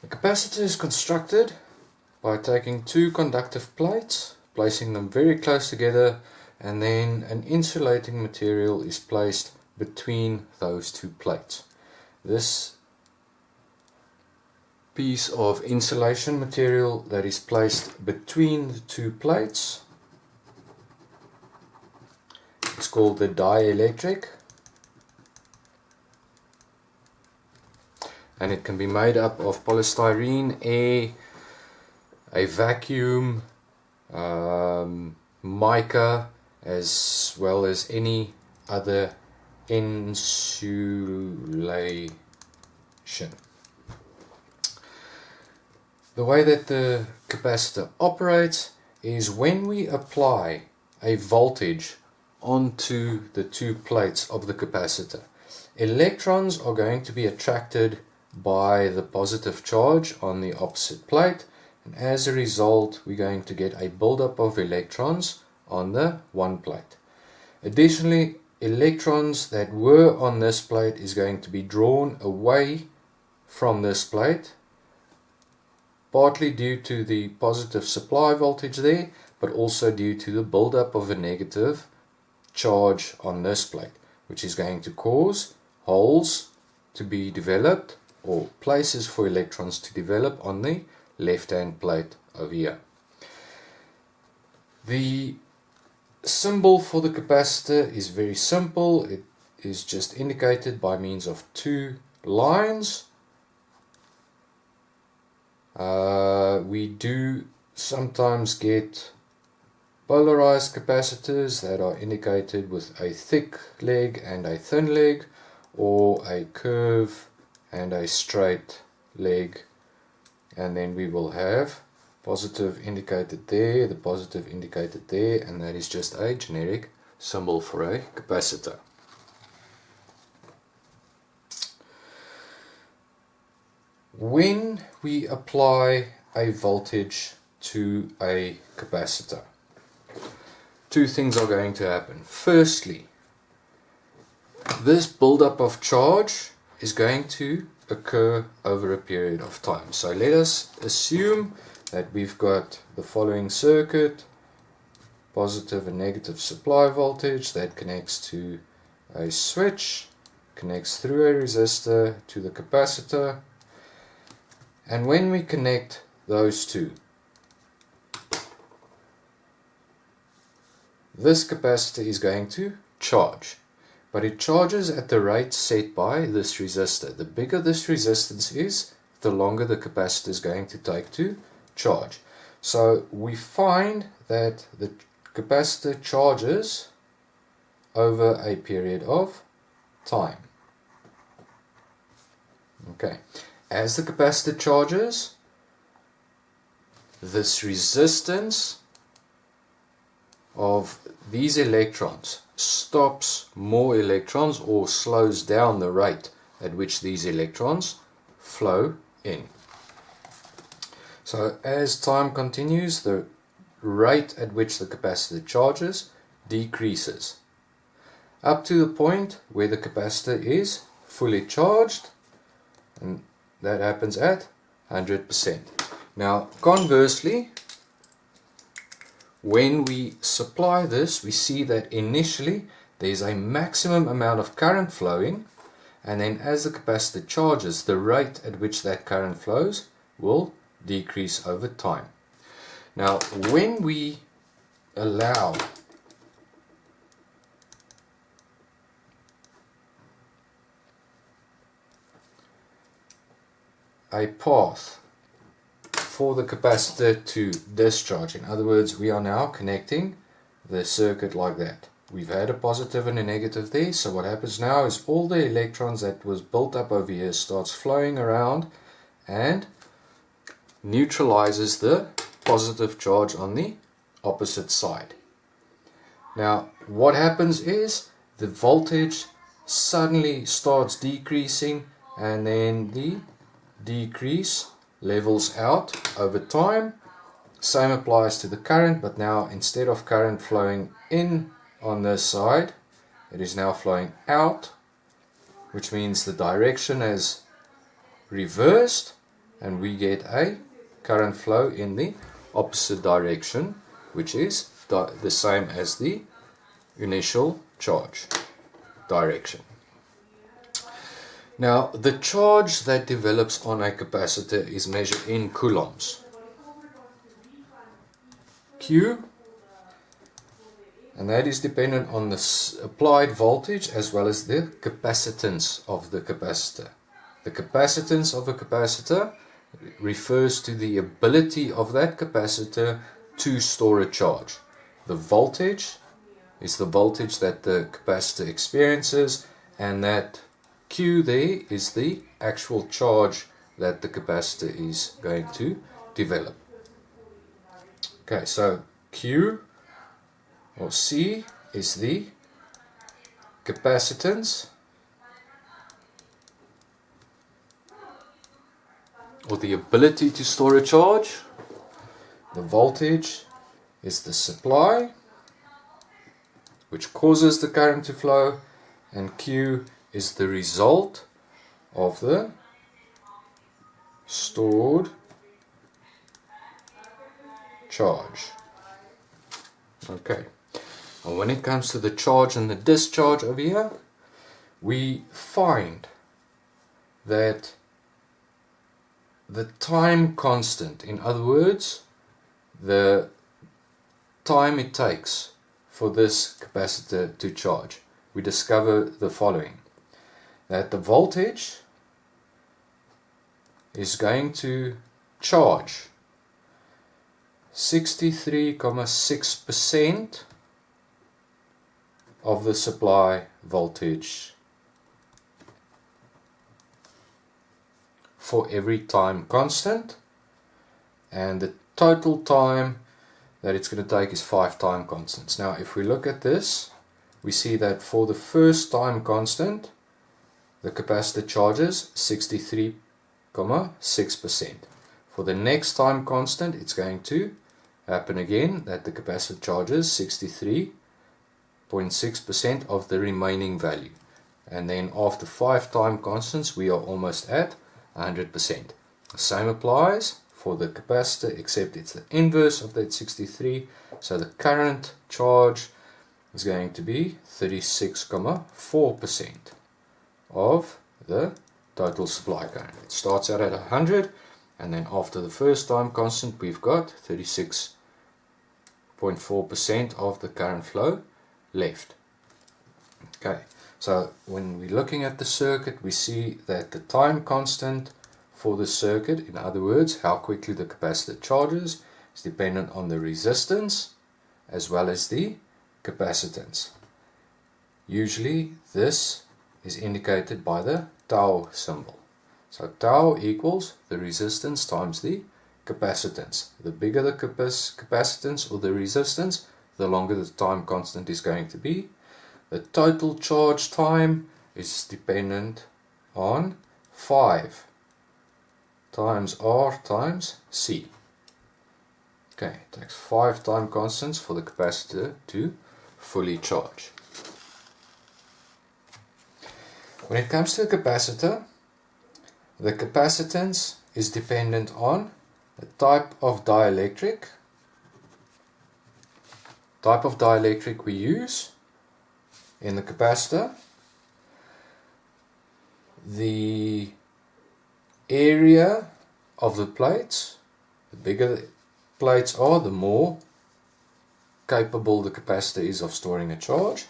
The capacitor is constructed by taking two conductive plates, placing them very close together, and then an insulating material is placed between those two plates. This piece of insulation material that is placed between the two plates, it's called the dielectric, and it can be made up of polystyrene, air, a vacuum, mica, as well as any other insulation. The way that the capacitor operates is when we apply a voltage onto the two plates of the capacitor, electrons are going to be attracted by the positive charge on the opposite plate, and as a result we're going to get a buildup of electrons on the one plate. Additionally, electrons that were on this plate is going to be drawn away from this plate, partly due to the positive supply voltage there, but also due to the buildup of a negative charge on this plate, which is going to cause holes to be developed, or places for electrons to develop on the left hand plate over here. The symbol for the capacitor is very simple. It is just indicated by means of two lines. We do sometimes get polarized capacitors that are indicated with a thick leg and a thin leg, or a curve and a straight leg, and then we will have positive indicated there, the positive indicated there, and that is just a generic symbol for a capacitor. When we apply a voltage to a capacitor, two things are going to happen. Firstly, this buildup of charge is going to occur over a period of time. So let us assume that we've got the following circuit: positive and negative supply voltage that connects to a switch, connects through a resistor to the capacitor, and when we connect those two, this capacitor is going to charge. But it charges at the rate set by this resistor. The bigger this resistance is, the longer the capacitor is going to take to charge. So we find that the capacitor charges over a period of time. Okay, as the capacitor charges, this resistance of these electrons stops more electrons, or slows down the rate at which these electrons flow in. So as time continues, the rate at which the capacitor charges decreases, up to the point where the capacitor is fully charged, and that happens at 100%. Now conversely, when we supply this, we see that initially there's a maximum amount of current flowing, and then as the capacitor charges, the rate at which that current flows will decrease over time. Now when we allow a path for the capacitor to discharge, in other words, we are now connecting the circuit like that. We've had a positive and a negative there, so what happens now is all the electrons that was built up over here starts flowing around and neutralizes the positive charge on the opposite side. Now what happens is the voltage suddenly starts decreasing, and then the decrease levels out over time. Same applies to the current, but now instead of current flowing in on this side, it is now flowing out, which means the direction has reversed, and we get a current flow in the opposite direction, which is the same as the initial charge direction. Now, the charge that develops on a capacitor is measured in coulombs. Q, and that is dependent on the applied voltage as well as the capacitance of the capacitor. The capacitance of a capacitor refers to the ability of that capacitor to store a charge. The voltage is the voltage that the capacitor experiences, and that Q there is the actual charge that the capacitor is going to develop. Okay, so Q or C is the capacitance or the ability to store a charge. The voltage is the supply, which causes the current to flow, and Q is the result of the stored charge. Okay, and when it comes to the charge and the discharge over here, we find that the time constant, in other words, the time it takes for this capacitor to charge, we discover the following: that the voltage is going to charge 63.6% of the supply voltage for every time constant, and the total time that it's going to take is 5 time constants. Now, if we look at this, we see that for the first time constant, the capacitor charges 63.6%. For the next time constant, it's going to happen again that the capacitor charges 63.6% of the remaining value. And then after 5 time constants, we are almost at 100%. The same applies for the capacitor, except it's the inverse of that 63. So the current charge is going to be 36.4% of the total supply current. It starts out at 100, and then after the first time constant, we've got 36.4% of the current flow left. Okay, so when we're looking at the circuit, we see that the time constant for the circuit, in other words, how quickly the capacitor charges, is dependent on the resistance as well as the capacitance. Usually this is indicated by the tau symbol. So tau equals the resistance times the capacitance. The bigger the capacitance or the resistance, the longer the time constant is going to be. The total charge time is dependent on 5 times R times C. Okay, it takes 5 time constants for the capacitor to fully charge. When it comes to a capacitor, the capacitance is dependent on the type of dielectric we use in the capacitor, the area of the plates. The bigger the plates are, the more capable the capacitor is of storing a charge,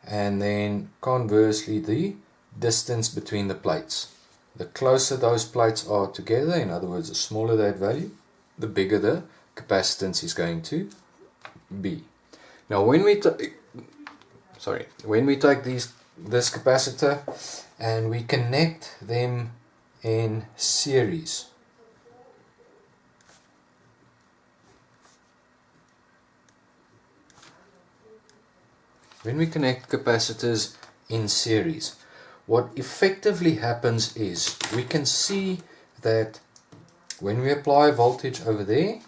and then conversely the distance between the plates. The closer those plates are together, in other words the smaller that value, the bigger the capacitance is going to be. Now when we take this capacitor and we connect them in series, when we connect capacitors in series, what effectively happens is we can see that when we apply voltage over there,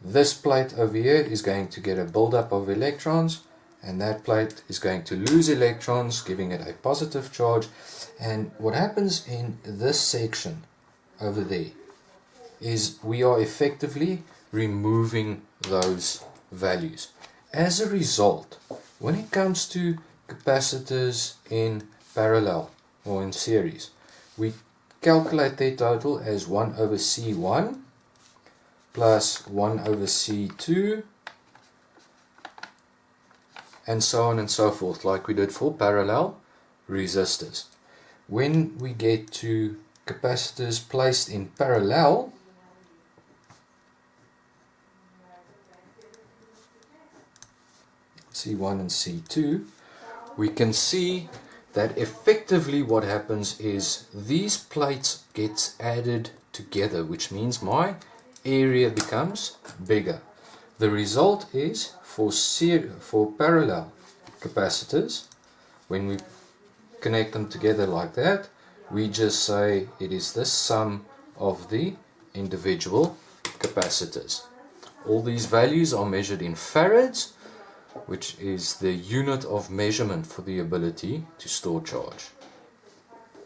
this plate over here is going to get a buildup of electrons, and that plate is going to lose electrons, giving it a positive charge. And what happens in this section over there is we are effectively removing those values. As a result, when it comes to capacitors in parallel or in series, we calculate their total as 1 over C1 plus 1 over C2 and so on and so forth, like we did for parallel resistors. When we get to capacitors placed in parallel, C1 and C2, we can see that effectively what happens is these plates get added together, which means my area becomes bigger. The result is for parallel capacitors, when we connect them together like that, we just say it is the sum of the individual capacitors. All these values are measured in farads, which is the unit of measurement for the ability to store charge.